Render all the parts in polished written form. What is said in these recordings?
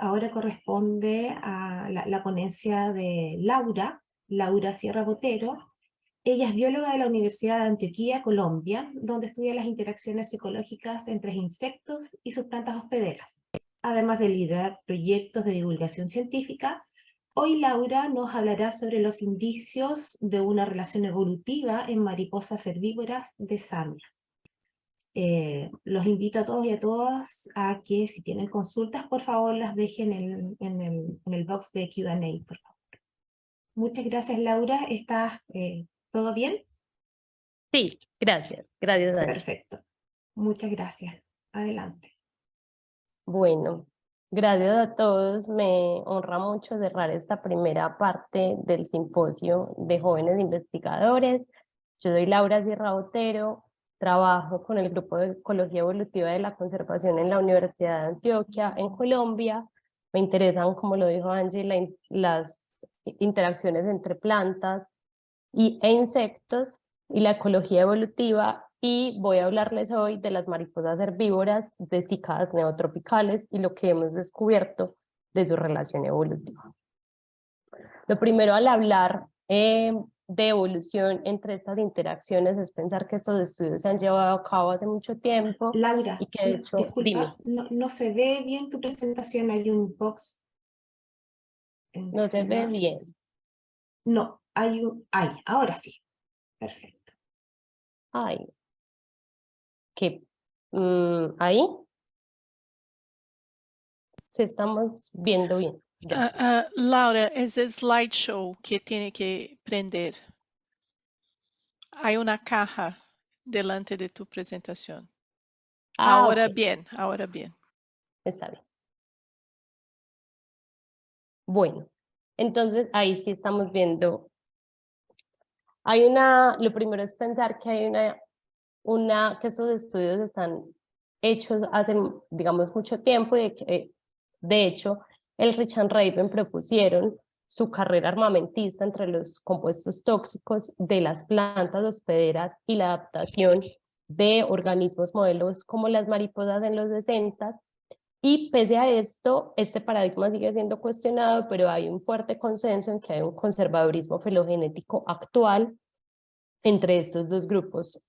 ahora corresponde a la ponencia de Laura Sierra Botero. Ella es bióloga de la Universidad de Antioquia, Colombia, donde estudia las interacciones ecológicas entre insectos y sus plantas hospederas. Además de liderar proyectos de divulgación científica, hoy Laura nos hablará sobre los indicios de una relación evolutiva en mariposas herbívoras de Samias. Los invito a todos y a todas a que si tienen consultas, por favor las dejen en el box de Q&A, por favor. Muchas gracias, Laura. ¿Estás todo bien? Sí, gracias. Gracias, Angie. Perfecto. Muchas gracias. Adelante. Bueno, gracias a todos. Me honra mucho cerrar esta primera parte del simposio de jóvenes investigadores. Yo soy Laura Sierra Botero, trabajo con el Grupo de Ecología Evolutiva de la Conservación en la Universidad de Antioquia, en Colombia. Me interesan, como lo dijo Angie, las interacciones entre plantas e insectos y la ecología evolutiva, y voy a hablarles hoy de las mariposas herbívoras desicadas neotropicales y lo que hemos descubierto de su relación evolutiva. Lo primero al hablar de evolución entre estas interacciones es pensar que estos estudios se han llevado a cabo hace mucho tiempo. Laura, y que de hecho, disculpa, no se ve bien tu presentación, hay un box encima. No se ve bien. No, ahora sí. Perfecto. Ay, que ahí se estamos viendo bien. Laura, es el slideshow que tiene que prender. Hay una caja delante de tu presentación. Ahora Okay. bien, ahora bien. Está bien. Bueno, entonces ahí sí estamos viendo. Lo primero es pensar que hay que estos estudios están hechos hace, digamos, mucho tiempo, y que, de hecho, Ehrlich and Raven propusieron su carrera armamentista entre los compuestos tóxicos de las plantas hospederas y la adaptación de organismos modelos como las mariposas en los 60. Y pese a esto, este paradigma sigue siendo cuestionado, pero hay un fuerte consenso en que hay un conservadurismo filogenético actual entre estos dos grupos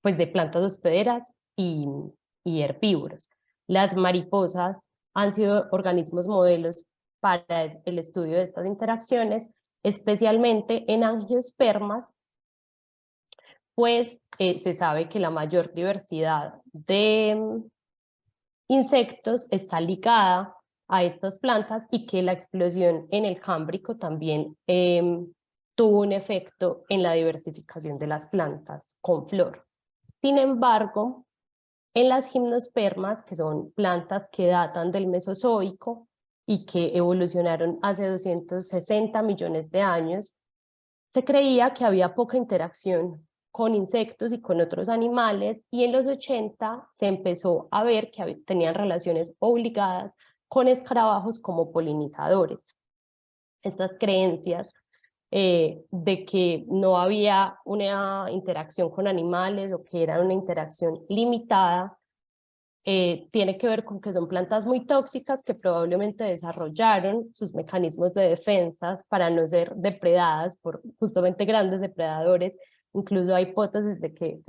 pues de plantas hospederas y herbívoros. Las mariposas han sido organismos modelos para el estudio de estas interacciones, especialmente en angiospermas, pues se sabe que la mayor diversidad de insectos está ligada a estas plantas y que la explosión en el Cámbrico también tuvo un efecto en la diversificación de las plantas con flor. Sin embargo, en las gimnospermas, que son plantas que datan del Mesozoico y que evolucionaron hace 260 millones de años, se creía que había poca interacción con insectos y con otros animales, y en los 80 se empezó a ver que tenían relaciones obligadas con escarabajos como polinizadores. Estas creencias de que no había una interacción con animales o que era una interacción limitada, tiene que ver con que son plantas muy tóxicas que probablemente desarrollaron sus mecanismos de defensa para no ser depredadas por justamente grandes depredadores. Incluso hay hipótesis de que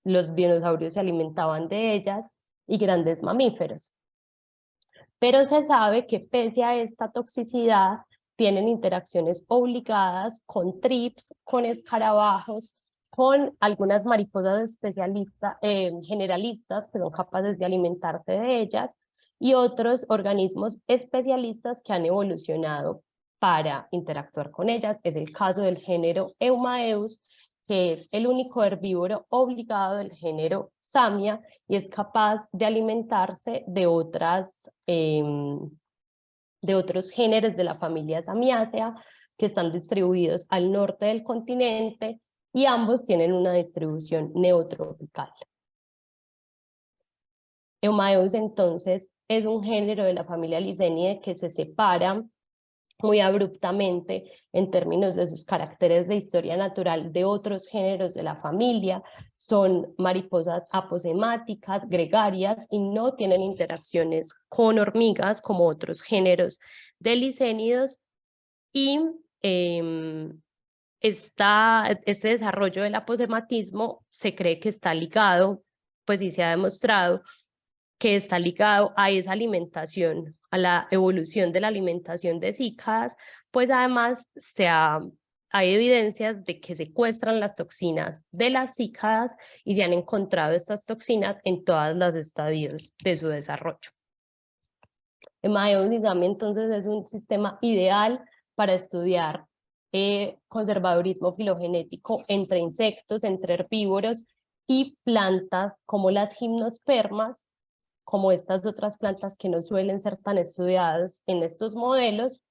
los dinosaurios se alimentaban de ellas y grandes mamíferos. Pero se sabe que pese a esta toxicidad, tienen interacciones obligadas con trips, con escarabajos, con algunas mariposas especialistas, generalistas, que son capaces de alimentarse de ellas, y otros organismos especialistas que han evolucionado para interactuar con ellas. Es el caso del género Eumaeus, que es el único herbívoro obligado del género Samia y es capaz de alimentarse de otros géneros de la familia Samiacea que están distribuidos al norte del continente, y ambos tienen una distribución neotropical. Eumaeus entonces es un género de la familia Lysenidae que se separa muy abruptamente en términos de sus caracteres de historia natural de otros géneros de la familia, son mariposas aposemáticas, gregarias y no tienen interacciones con hormigas como otros géneros de licénidos y este desarrollo del aposematismo se cree que está ligado, pues sí se ha demostrado que está ligado a esa alimentación, a la evolución de la alimentación de cícadas, pues además hay evidencias de que secuestran las toxinas de las cícadas y se han encontrado estas toxinas en todos los estadios de su desarrollo. El Maeo-Nizami entonces es un sistema ideal para estudiar conservadurismo filogenético entre insectos, entre herbívoros y plantas como las gimnospermas, como estas otras plantas que no suelen ser tan estudiadas en estos modelos.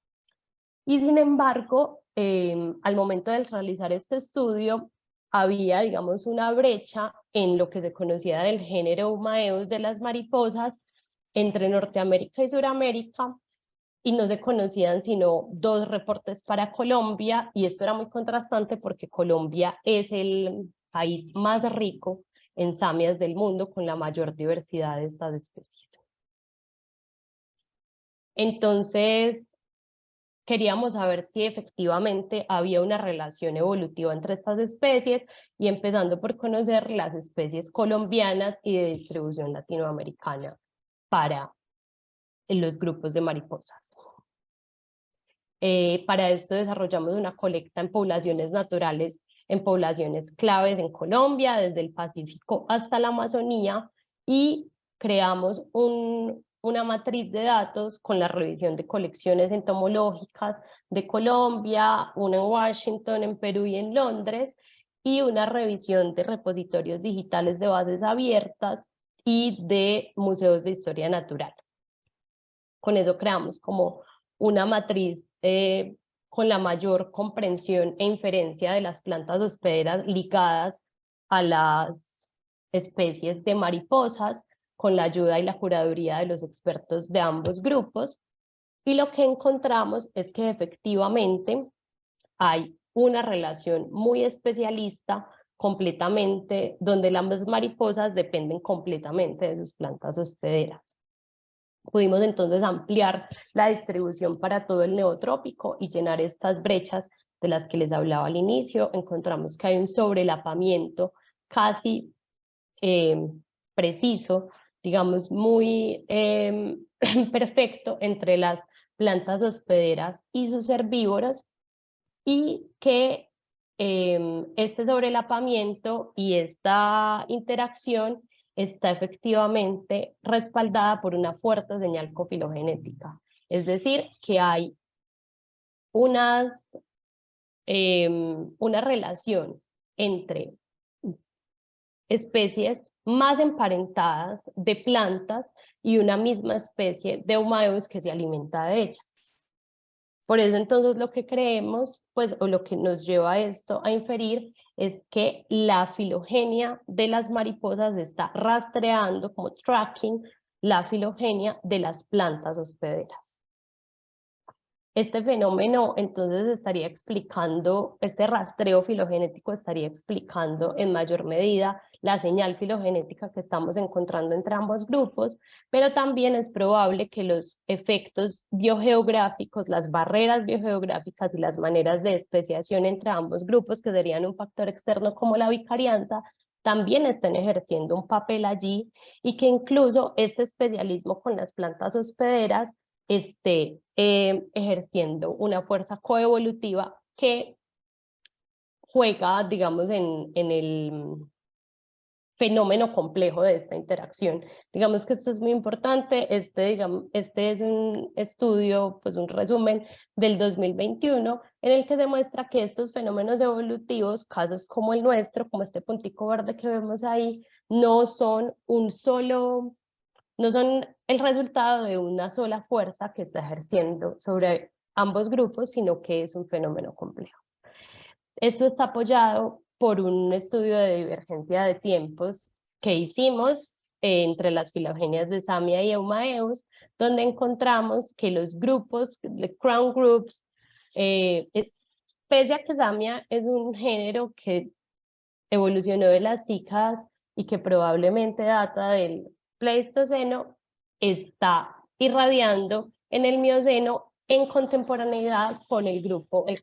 Y sin embargo, al momento de realizar este estudio, había, digamos, una brecha en lo que se conocía del género Humaeus de las mariposas entre Norteamérica y Suramérica, y no se conocían sino 2 reportes para Colombia, y esto era muy contrastante porque Colombia es el país más rico en samias del mundo, con la mayor diversidad de estas especies. Entonces, queríamos saber si efectivamente había una relación evolutiva entre estas especies, y empezando por conocer las especies colombianas y de distribución latinoamericana para los grupos de mariposas. Para esto desarrollamos una colecta en poblaciones naturales, en poblaciones claves en Colombia, desde el Pacífico hasta la Amazonía, y creamos una matriz de datos con la revisión de colecciones entomológicas de Colombia, una en Washington, en Perú y en Londres, y una revisión de repositorios digitales de bases abiertas y de museos de historia natural. Con eso creamos como una matriz con la mayor comprensión e inferencia de las plantas hospederas ligadas a las especies de mariposas, con la ayuda y la curaduría de los expertos de ambos grupos. Y lo que encontramos es que efectivamente hay una relación muy especialista completamente, donde las mariposas dependen completamente de sus plantas hospederas. Pudimos entonces ampliar la distribución para todo el neotrópico y llenar estas brechas de las que les hablaba al inicio. Encontramos que hay un sobrelapamiento casi preciso, digamos muy perfecto entre las plantas hospederas y sus herbívoros, y que este sobrelapamiento y esta interacción está efectivamente respaldada por una fuerte señal cofilogenética. Es decir, que hay una relación entre especies más emparentadas de plantas y una misma especie de Humaeus que se alimenta de ellas. Por eso entonces lo que creemos, pues, o lo que nos lleva a esto a inferir, es que la filogenia de las mariposas está rastreando, como tracking, la filogenia de las plantas hospederas. Este fenómeno entonces estaría explicando, este rastreo filogenético estaría explicando en mayor medida la señal filogenética que estamos encontrando entre ambos grupos, pero también es probable que los efectos biogeográficos, las barreras biogeográficas y las maneras de especiación entre ambos grupos, que serían un factor externo como la vicarianza, también estén ejerciendo un papel allí, y que incluso este especialismo con las plantas hospederas esté ejerciendo una fuerza coevolutiva que juega, digamos, en el fenómeno complejo de esta interacción. Digamos que esto es muy importante. Este es un estudio, pues un resumen del 2021, en el que demuestra que estos fenómenos evolutivos, casos como el nuestro, como este puntico verde que vemos ahí, no son el resultado de una sola fuerza que está ejerciendo sobre ambos grupos, sino que es un fenómeno complejo. Esto está apoyado por un estudio de divergencia de tiempos que hicimos entre las filogenias de Samia y Eumaeus, donde encontramos que los grupos, the crown groups, pese a que Samia es un género que evolucionó de las cícadas y que probablemente data del Pleistoceno, está irradiando en el Mioceno en contemporaneidad con el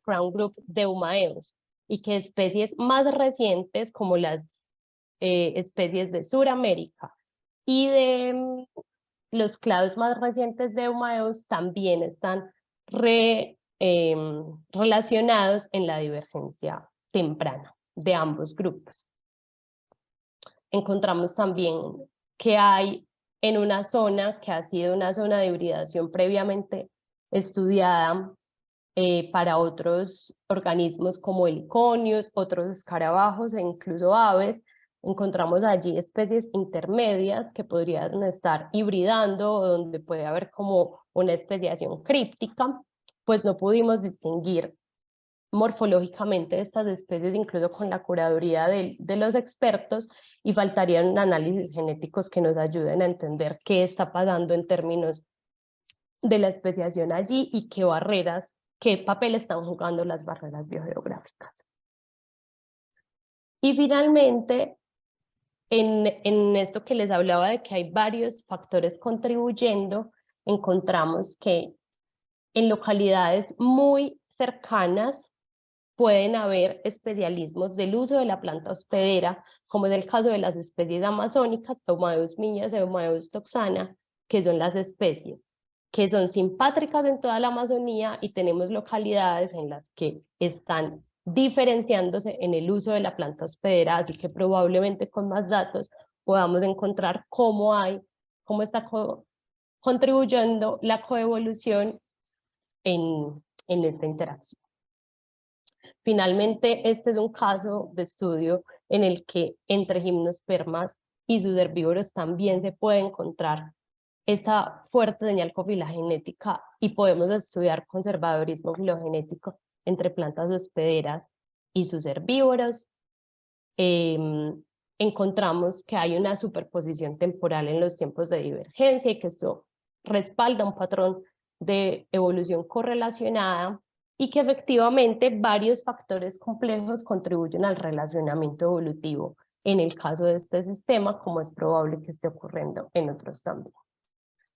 crown group de Eumaeus, y que especies más recientes como las especies de Sudamérica y de los clados más recientes de Eumaeus también están relacionados en la divergencia temprana de ambos grupos. Encontramos también que hay en una zona que ha sido una zona de hibridación previamente estudiada para otros organismos como heliconios, otros escarabajos e incluso aves. Encontramos allí especies intermedias que podrían estar hibridando o donde puede haber como una especiación críptica, pues no pudimos distinguir morfológicamente estas especies, incluso con la curaduría de los expertos, y faltarían análisis genéticos que nos ayuden a entender qué está pasando en términos de la especiación allí y qué papel están jugando las barreras biogeográficas. Y finalmente, en esto que les hablaba de que hay varios factores contribuyendo, encontramos que en localidades muy cercanas pueden haber especialismos del uso de la planta hospedera, como en el caso de las especies amazónicas, Eumaeus miñas, Eumaeus toxana, que son las especies que son simpátricas en toda la Amazonía, y tenemos localidades en las que están diferenciándose en el uso de la planta hospedera, así que probablemente con más datos podamos encontrar cómo está contribuyendo la coevolución en esta interacción. Finalmente, este es un caso de estudio en el que entre gimnospermas y sus herbívoros también se puede encontrar esta fuerte señal cofilogenética, y podemos estudiar conservadurismo filogenético entre plantas hospederas y sus herbívoros. Encontramos que hay una superposición temporal en los tiempos de divergencia y que esto respalda un patrón de evolución correlacionada, y que efectivamente varios factores complejos contribuyen al relacionamiento evolutivo en el caso de este sistema, como es probable que esté ocurriendo en otros también.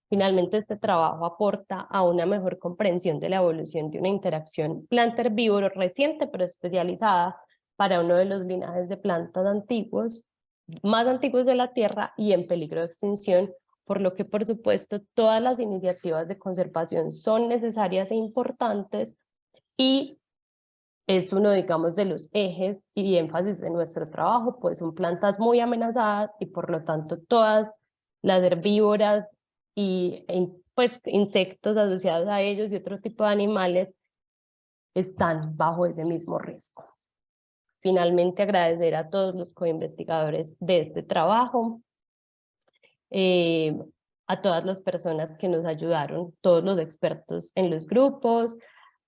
Finalmente, este trabajo aporta a una mejor comprensión de la evolución de una interacción planta-herbívoro reciente pero especializada para uno de los linajes de plantas antiguos, más antiguos de la Tierra y en peligro de extinción, por lo que, por supuesto, todas las iniciativas de conservación son necesarias e importantes, y es uno, digamos, de los ejes y énfasis de nuestro trabajo, pues son plantas muy amenazadas y por lo tanto todas las herbívoras y pues insectos asociados a ellos y otro tipo de animales están bajo ese mismo riesgo. Finalmente, agradecer a todos los coinvestigadores de este trabajo, a todas las personas que nos ayudaron, todos los expertos en los grupos,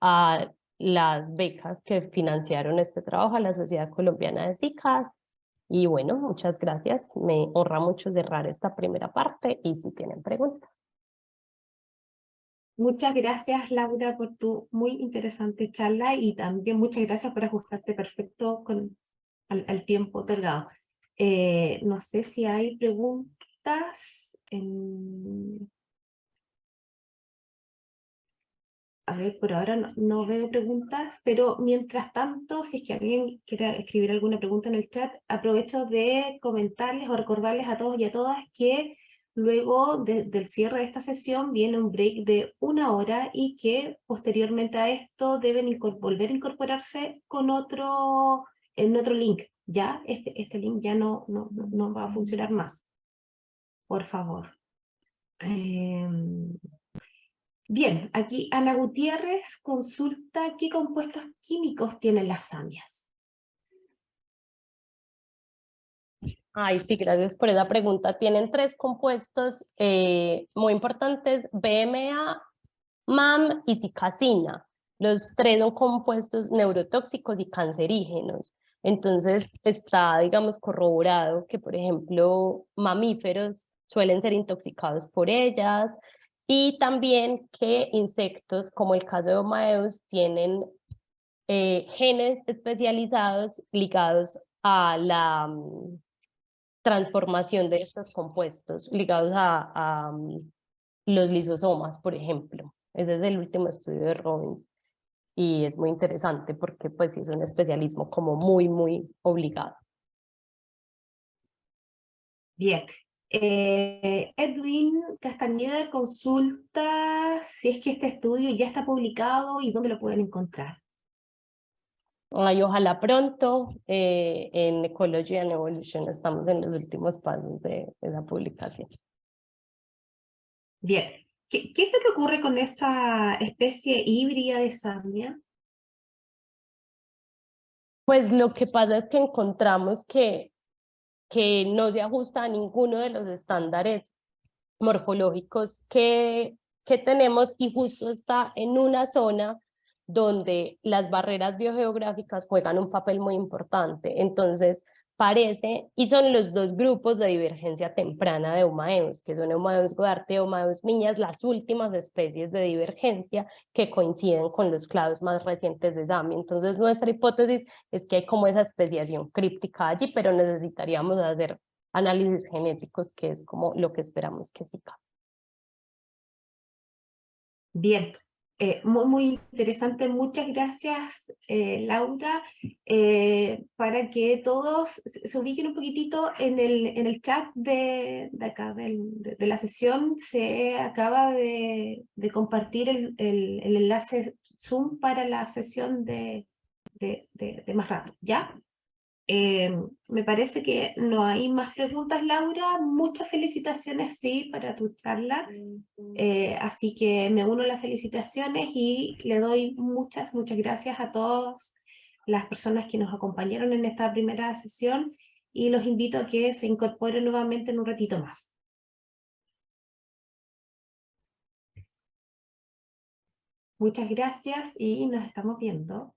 a las becas que financiaron este trabajo, a la Sociedad Colombiana de Cicas. Y bueno, muchas gracias. Me honra mucho cerrar esta primera parte y si tienen preguntas. Muchas gracias, Laura, por tu muy interesante charla, y también muchas gracias por ajustarte perfecto al tiempo otorgado. No sé si hay preguntas. A ver, por ahora no veo preguntas, pero mientras tanto, si es que alguien quiere escribir alguna pregunta en el chat, aprovecho de comentarles o recordarles a todos y a todas que luego del cierre de esta sesión viene un break de 1 hora, y que posteriormente a esto deben volver a incorporarse en otro link. Ya, este link ya no va a funcionar más. Por favor. Bien, aquí Ana Gutiérrez consulta qué compuestos químicos tienen las samias. Ay, sí, gracias por esa pregunta. Tienen 3 compuestos muy importantes: BMA, MAM y cicasina. Los 3 son compuestos neurotóxicos y cancerígenos. Entonces está, digamos, corroborado que, por ejemplo, mamíferos suelen ser intoxicados por ellas, y también que insectos, como el caso de Homaeus, tienen genes especializados ligados a la transformación de estos compuestos, ligados a los lisosomas, por ejemplo. Ese es el último estudio de Robbins. Y es muy interesante porque pues es un especialismo como muy, muy obligado. Bien. Edwin Castañeda consulta si es que este estudio ya está publicado y dónde lo pueden encontrar. Ay, ojalá pronto. En Ecology and Evolution estamos en los últimos pasos de esa publicación. Bien. ¿Qué es lo que ocurre con esa especie híbrida de Samia? Pues lo que pasa es que encontramos que no se ajusta a ninguno de los estándares morfológicos que tenemos, y justo está en una zona donde las barreras biogeográficas juegan un papel muy importante. Entonces, parece, y son los dos grupos de divergencia temprana de Homaeus, que son Homaeus godarti y Homaeus miñas, las últimas especies de divergencia que coinciden con los clados más recientes de Zambia. Entonces, nuestra hipótesis es que hay como esa especiación críptica allí, pero necesitaríamos hacer análisis genéticos, que es como lo que esperamos que sí. Bien, muy interesante. Muchas gracias, Laura. Para que todos se ubiquen un poquitito en el chat de acá, de la sesión, se acaba de compartir el enlace Zoom para la sesión de más rato, ¿ya? Me parece que no hay más preguntas, Laura. Muchas felicitaciones, sí, para tu charla. Así que me uno a las felicitaciones y le doy muchas gracias a todas las personas que nos acompañaron en esta primera sesión, y los invito a que se incorporen nuevamente en un ratito más. Muchas gracias y nos estamos viendo.